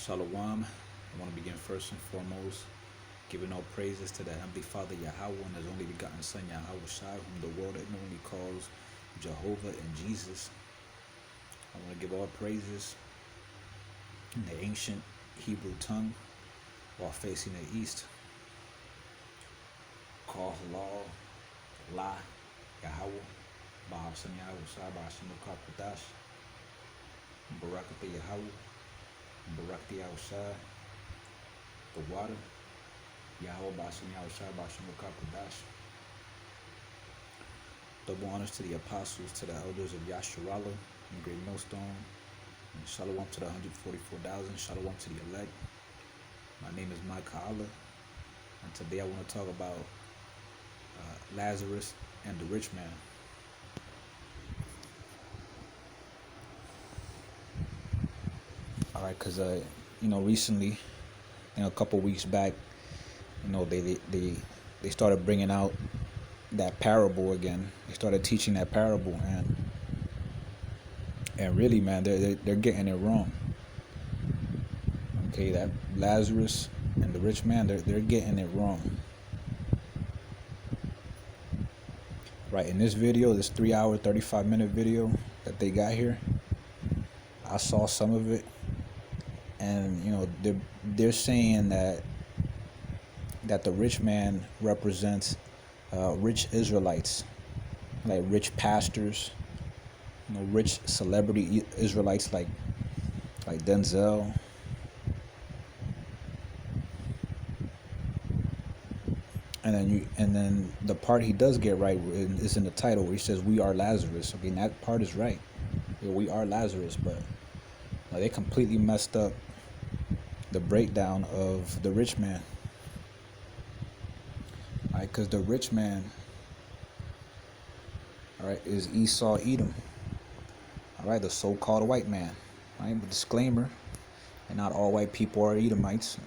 Shalom. I want to begin first and foremost giving all praises to the Heavenly Father Yahweh and His only begotten Son Yahweh Shai, whom the world ignorantly calls Jehovah and Jesus. I want to give all praises in the ancient Hebrew tongue while facing the east. Call halal, la, Yahweh, Bahasam Yahweh Shai, Bahasam Kapadash, Barakatha Yahweh, Barakti Yahweh, the water, Yahweh Bashem Yahweh Bashem Kapadash. Double honors to the apostles, to the elders of Yasharala and Greatmillstone, and Shalom to the 144,000, Shalom to the elect. My name is Mike Allah, and today I want to talk about Lazarus and the rich man. All right, because recently, a couple weeks back, they started bringing out that parable again. They started teaching that parable, and really, man, they're getting it wrong. Okay, that Lazarus and the rich man, they're getting it wrong. Right, in this video, this 3-hour, 35-minute video that they got here, I saw some of it. And they're saying that the rich man represents rich Israelites, like rich pastors, rich celebrity Israelites like Denzel. And then the part he does get right is in the title where he says we are Lazarus. I mean, that part is right. Yeah, we are Lazarus, but they completely messed up the breakdown of the rich man. All right, because the rich man, all right, is Esau Edom. All right, the so-called white man. All right, but disclaimer, and not all white people are Edomites.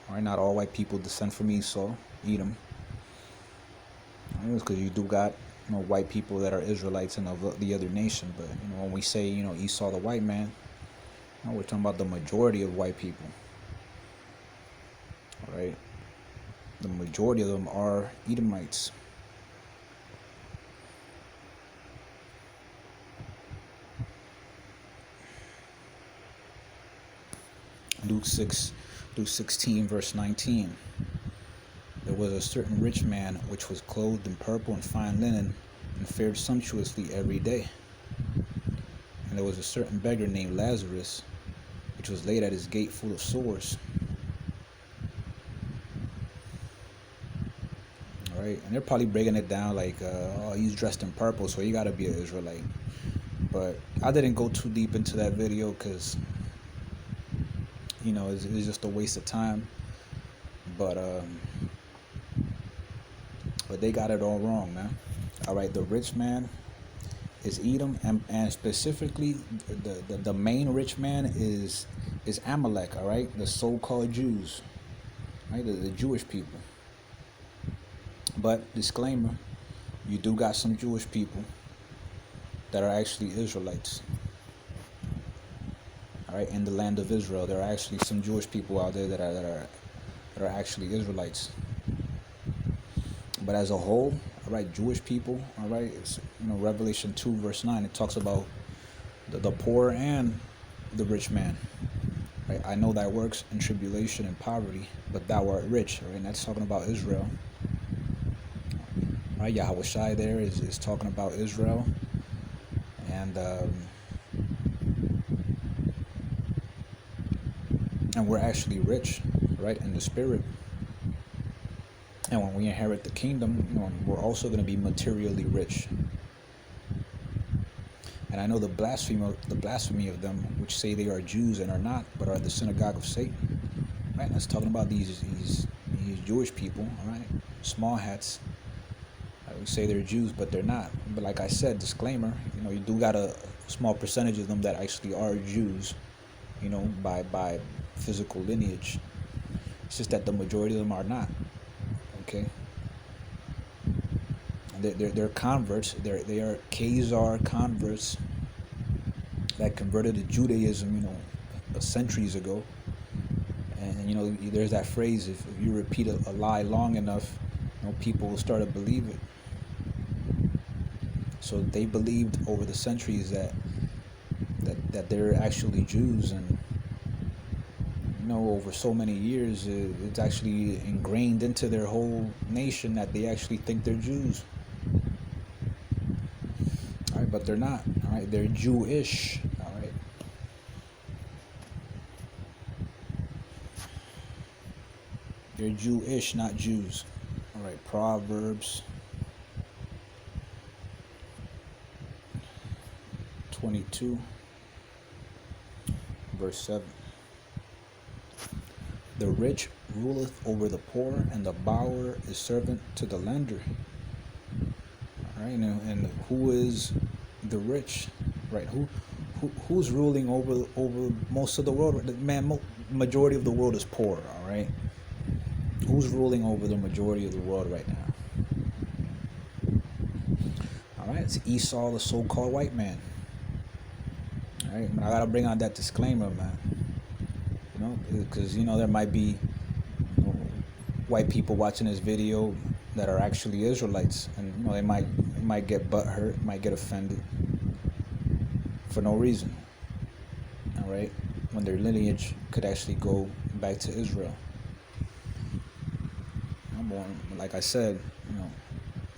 All right, not all white people descend from Esau, Edom. All right, because you do got white people that are Israelites and of the other nation. But when we say Esau the white man, we're talking about the majority of white people. All right, the majority of them are Edomites. Luke 16, verse 19. There was a certain rich man which was clothed in purple and fine linen, and fared sumptuously every day. And there was a certain beggar named Lazarus, which was laid at his gate full of sores. Right? And they're probably breaking it down like, he's dressed in purple, so he got to be an Israelite. But I didn't go too deep into that video because, it's just a waste of time. But they got it all wrong, man. All right, the rich man is Edom, and specifically the main rich man is Amalek. All right, the so-called Jews, right, the Jewish people. But disclaimer, you do got some Jewish people that are actually Israelites. All right, in the land of Israel, there are actually some Jewish people out there that are actually Israelites. But as a whole, all right, Jewish people, all right, it's, Revelation 2 verse 9, it talks about the poor and the rich man. Right, I know thy works in tribulation and poverty, but thou art rich. Right, and that's talking about Israel. Right, Yahweh Shai there is talking about Israel, and we're actually rich, right, in the spirit. And when we inherit the kingdom, we're also going to be materially rich. And I know the blasphemy of them, which say they are Jews and are not, but are the synagogue of Satan. Right, and that's talking about these Jewish people, all right, small hats. We say they're Jews, but they're not. But like I said, disclaimer, you do got a small percentage of them that actually are Jews, by physical lineage. It's just that the majority of them are not. Okay. They're converts. They are Khazar converts that converted to Judaism, centuries ago. And you know, there's that phrase: if you repeat a lie long enough, you know, people will start to believe it. So they believed over the centuries that they're actually Jews, and you know, over so many years, it's actually ingrained into their whole nation that they actually think they're Jews. All right, but they're not. All right, they're Jewish. All right. They're Jewish, not Jews. All right, Proverbs 22, verse 7. The rich ruleth over the poor, and the borrower is servant to the lender. All right, and who is the rich? Right, who's ruling over most of the world? Man, majority of the world is poor. All right, who's ruling over the majority of the world right now? All right, it's Esau, the so-called white man. All right, I gotta bring on that disclaimer, man. You know, because you know there might be, you know, white people watching this video that are actually Israelites, and you know they might get butthurt, might get offended for no reason. All right, when their lineage could actually go back to Israel. Like I said, you know,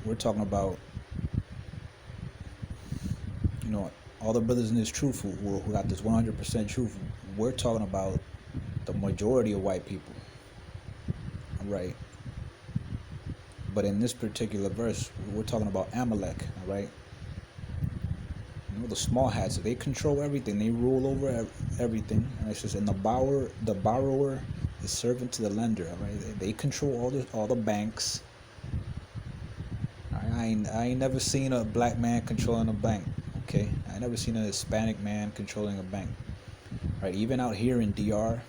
we're talking about, you know, all the brothers in this truth who got this 100% truth. We're talking about the majority of white people, right? But in this particular verse, we're talking about Amalek, all right? You know, the small hats, they control everything. They rule over everything. And it's just, and the borrower is servant to the lender, all right? They control all the banks. I ain't never seen a black man controlling a bank, okay? I never seen a Hispanic man controlling a bank, right? Even out here in DR,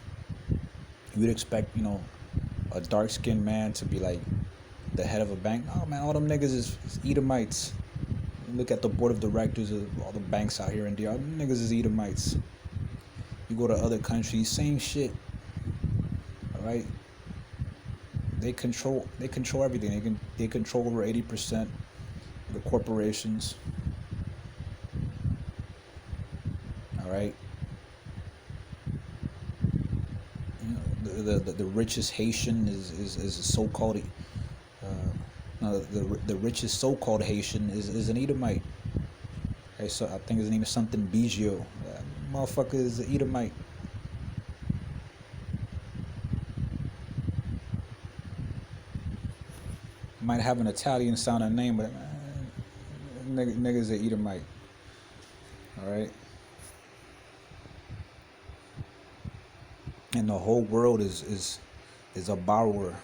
you would expect, you know, a dark-skinned man to be like the head of a bank. Oh man, all them niggas is Edomites. Look at the board of directors of all the banks out here in DR. Them niggas is Edomites. You go to other countries, same shit. All right. They control everything. They control over 80% of the corporations. All right. You know, the richest Haitian is a so-called. No, the richest so-called Haitian is an Edomite. Okay, so I think his name is something Biggio. Motherfucker is an Edomite. Might have an Italian sounding name, but nigga's an Edomite. All right. And the whole world is a borrower.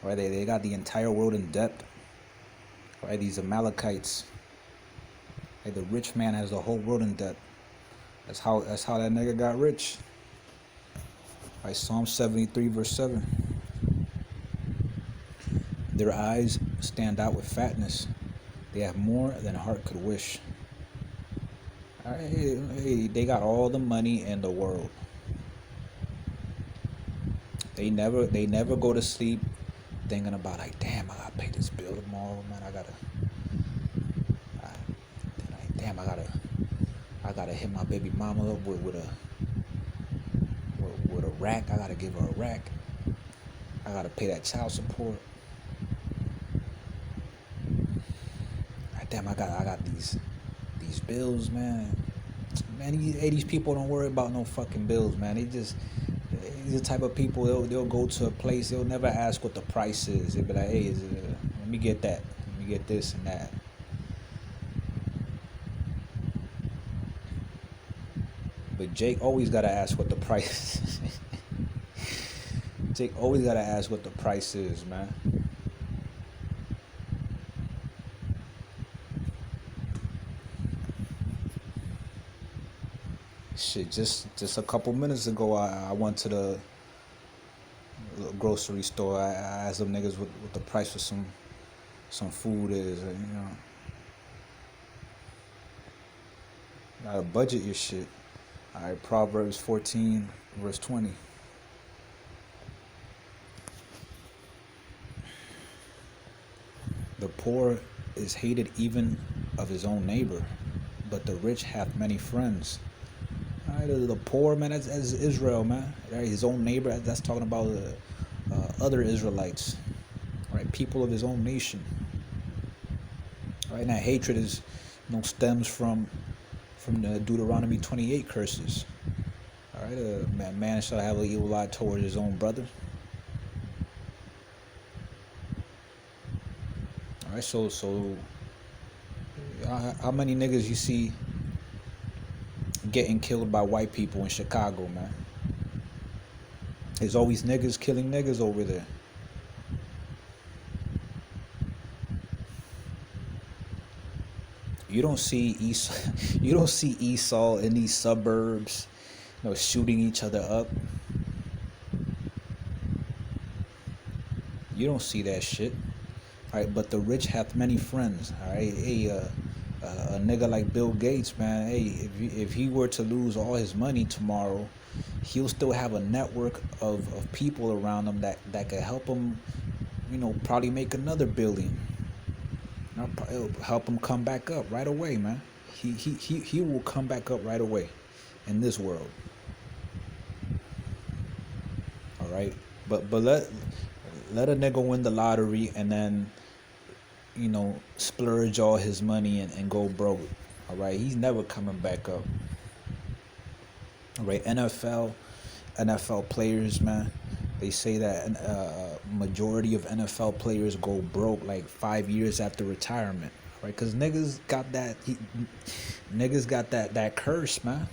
Right? They got the entire world in debt. Right? These Amalekites. Right? The rich man has the whole world in debt. That's how that nigga got rich. Right? Psalm 73 verse 7. Their eyes stand out with fatness. They have more than heart could wish. Right? Hey, they got all the money in the world. They never go to sleep thinking about, like, damn, I gotta pay this bill tomorrow, man. I gotta hit my baby mama up with a rack. I gotta give her a rack. I gotta pay that child support. Damn, I got these bills, man. Man, these people don't worry about no fucking bills, man. These the type of people, they'll go to a place, they'll never ask what the price is. They'll be like, hey, let me get that, let me get this and that. But Jake always gotta ask what the price is. Jake always gotta ask what the price is, man. Shit, just a couple minutes ago, I went to the grocery store. I asked them niggas what the price for some food is, and, you know. You gotta budget your shit. All right, Proverbs 14 verse 20. The poor is hated even of his own neighbor, but the rich hath many friends. All right, the poor, man, that's Israel, man. Right, his own neighbor, that's talking about other Israelites, right? People of his own nation. Right, and that hatred is, stems from the Deuteronomy 28 curses. All right, man shall have an evil eye towards his own brother. All right, so how many niggas you see getting killed by white people in Chicago, man? There's always niggas killing niggas over there. You don't see you don't see Esau in these suburbs, shooting each other up. You don't see that shit. All right, but the rich hath many friends. All right, hey, a nigga like Bill Gates, man. Hey, if he were to lose all his money tomorrow, he'll still have a network of people around him that could help him, probably make another billion. It'll help him come back up right away, man. He will come back up right away in this world. All right, but let a nigga win the lottery and then splurge all his money and go broke. All right, he's never coming back up. All right, NFL players, man, they say that majority of NFL players go broke like 5 years after retirement. Right, because niggas got that curse, man.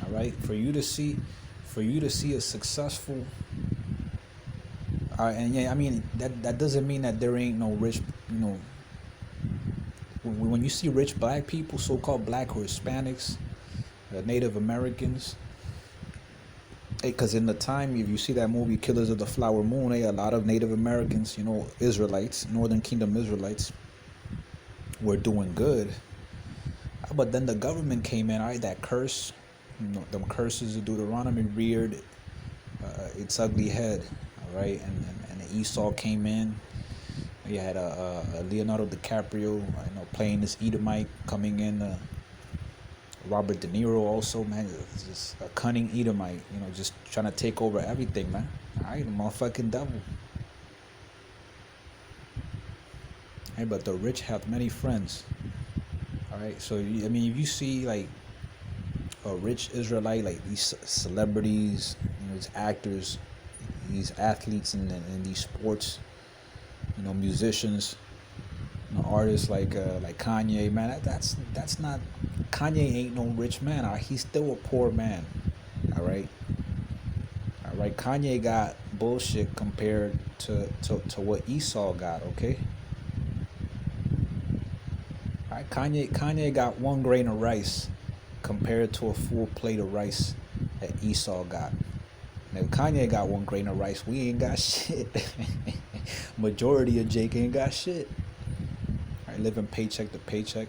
All right, for you to see a successful, and yeah, I mean that doesn't mean that there ain't no rich, when you see rich black people, so-called black or Hispanics, Native Americans. Because in the time, if you see that movie Killers of the Flower Moon, a lot of Native Americans, Israelites, Northern Kingdom Israelites, were doing good. But then the government came in, all right, that curse, them curses of Deuteronomy reared its ugly head, all right, and Esau came in. You had Leonardo DiCaprio, playing this Edomite coming in. Robert De Niro also, man, just a cunning Edomite, just trying to take over everything, man. All right, the motherfucking devil. Hey, but the rich have many friends. All right, so I mean, if you see like a rich Israelite, like these celebrities, these actors, these athletes in these sports, musicians, artists like Kanye, man, that's not. Kanye ain't no rich man. All right? He's still a poor man. All right. Kanye got bullshit compared to what Esau got. Okay. All right. Kanye got 1 grain of rice compared to a full plate of rice that Esau got. Now Kanye got 1 grain of rice. We ain't got shit. Majority of Jake ain't got shit. All right, living paycheck to paycheck.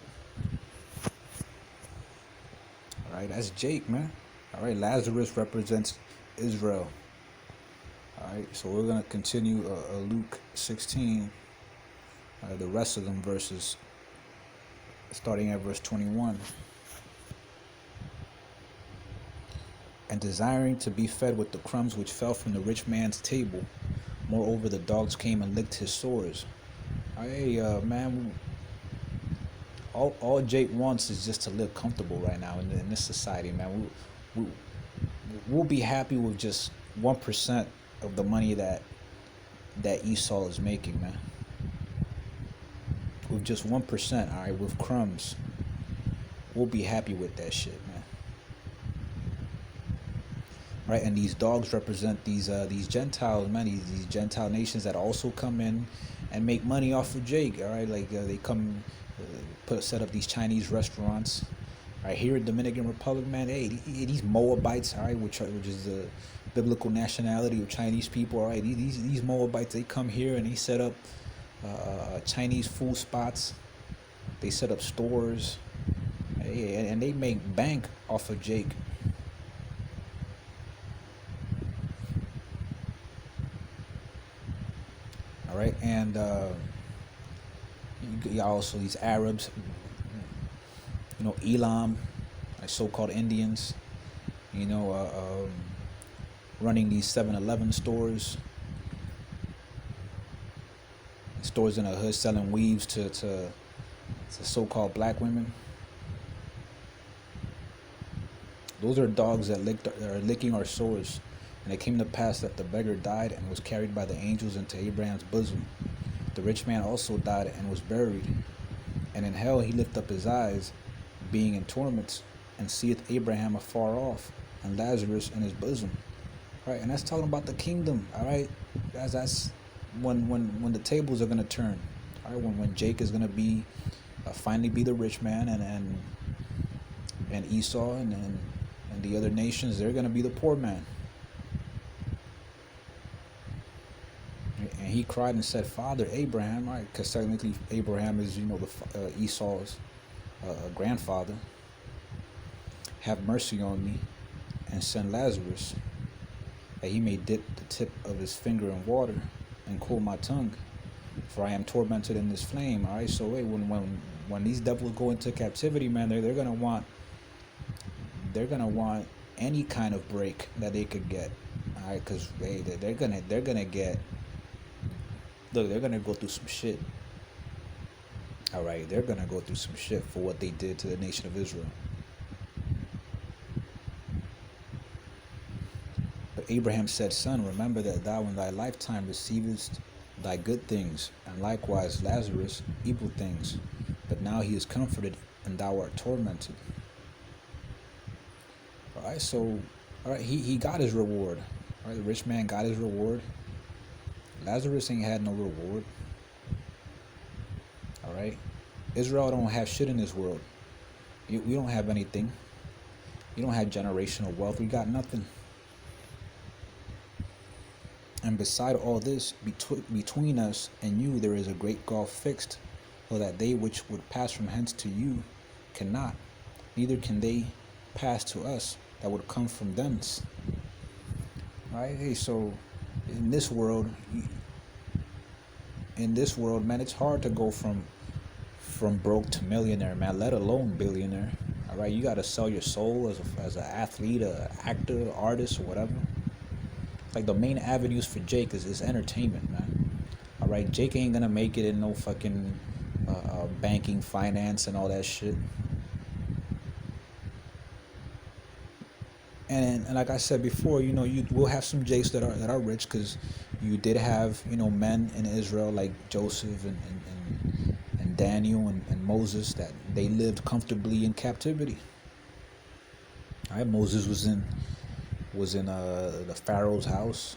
All right, that's Jake, man. All right, Lazarus represents Israel. All right, so we're going to continue Luke 16, the rest of them verses, starting at verse 21. And desiring to be fed with the crumbs which fell from the rich man's table, moreover the dogs came and licked his sores. Hey, man, all Jake wants is just to live comfortable right now in this society, man. We'll be happy with just 1% of the money that Esau is making, man. With just 1%, all right, with crumbs, we'll be happy with that shit, man. Right, and these dogs represent these Gentiles, man, these Gentile nations that also come in and make money off of Jake. All right, like they come set up these Chinese restaurants. Right here in Dominican Republic, man. Hey, these Moabites, all right, which is the biblical nationality of Chinese people. All right, these Moabites, they come here and they set up Chinese food spots. They set up stores, and they make bank off of Jake. All right, and you got also these Arabs, Elam, like so-called Indians, you know, running these 7-Eleven stores in the hood selling weaves to so-called black women. Those are dogs that are licking our sores. And it came to pass that the beggar died and was carried by the angels into Abraham's bosom. The rich man also died and was buried. And in hell he lift up his eyes, being in torments, and seeth Abraham afar off, and Lazarus in his bosom. Right, and that's talking about the kingdom. All right, that's when the tables are gonna turn. All right, when Jake is gonna be finally be the rich man, and Esau and the other nations, they're gonna be the poor man. And he cried and said, "Father Abraham," right? Because technically Abraham is, the Esau's grandfather. "Have mercy on me, and send Lazarus, that he may dip the tip of his finger in water, and cool my tongue, for I am tormented in this flame." All right. So wait, when these devils go into captivity, man, they're gonna want any kind of break that they could get. All right, because they're gonna get. Look, they're gonna go through some shit. All right, they're gonna go through some shit for what they did to the nation of Israel. But Abraham said, "Son, remember that thou in thy lifetime receivest thy good things, and likewise Lazarus evil things. But now he is comforted, and thou art tormented." All right, so he got his reward. All right, the rich man got his reward. Lazarus ain't had no reward. All right, Israel don't have shit in this world. We don't have anything. You don't have generational wealth. We got nothing. And beside all this, between us and you there is a great gulf fixed, so that they which would pass from hence to you cannot, neither can they pass to us that would come from thence. All right, hey, so in this world, man, it's hard to go from broke to millionaire, man, let alone billionaire. All right, you got to sell your soul as an athlete, an actor, artist, or whatever. Like, the main avenues for Jake is entertainment, man. All right, Jake ain't gonna make it in no fucking banking, finance, and all that shit. And like I said before, you will have some Jakes that are rich, because you did have men in Israel like Joseph and Daniel and Moses, that they lived comfortably in captivity. All right, Moses was in the Pharaoh's house.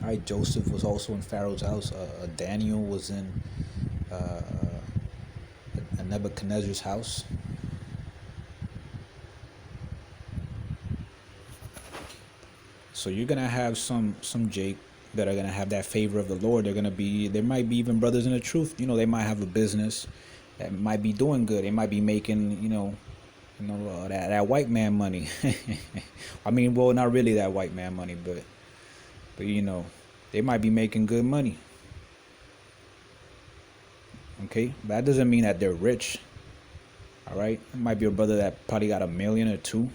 All right, Joseph was also in Pharaoh's house. Daniel was in Nebuchadnezzar's house. So you're gonna have some Jake that are gonna have that favor of the Lord. There might be even brothers in the truth. They might have a business that might be doing good. They might be making that white man money. I mean, well, not really that white man money, but they might be making good money. Okay, but that doesn't mean that they're rich. All right, it might be a brother that probably got $1 million or $2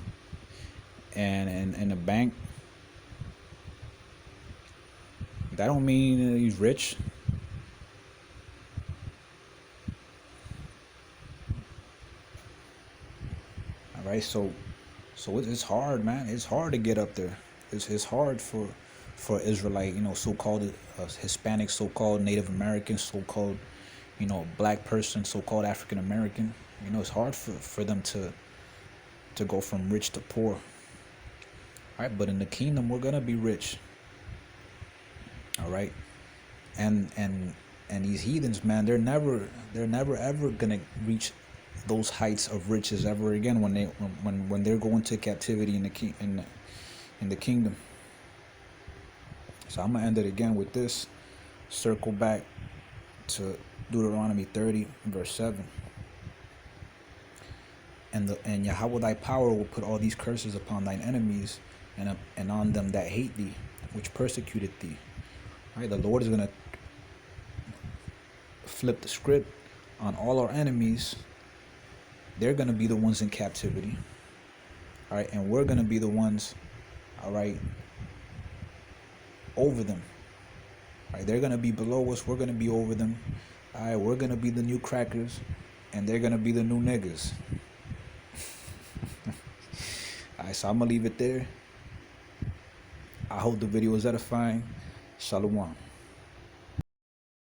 million, and in the bank. That don't mean he's rich. All right, so it's hard, man. It's hard to get up there. It's hard for Israelite, so-called Hispanic, so-called Native American, so-called black person, so-called African American. It's hard for them to go from rich to poor. All right, but in the kingdom we're gonna be rich. All right, and these heathens, man, they're never ever gonna reach those heights of riches ever again when they're going to captivity in the kingdom. So I'm gonna end it again with this. Circle back to Deuteronomy 30 verse 7. And Yahweh thy power will put all these curses upon thine enemies, and on them that hate thee, which persecuted thee. All right, the Lord is gonna flip the script on all our enemies. They're gonna be the ones in captivity. All right, and we're gonna be the ones, all right, over them. All right, they're gonna be below us. We're gonna be over them. All right, we're gonna be the new crackers, and they're gonna be the new niggas. All right, so I'm gonna leave it there. I hope the video was edifying. Shalom.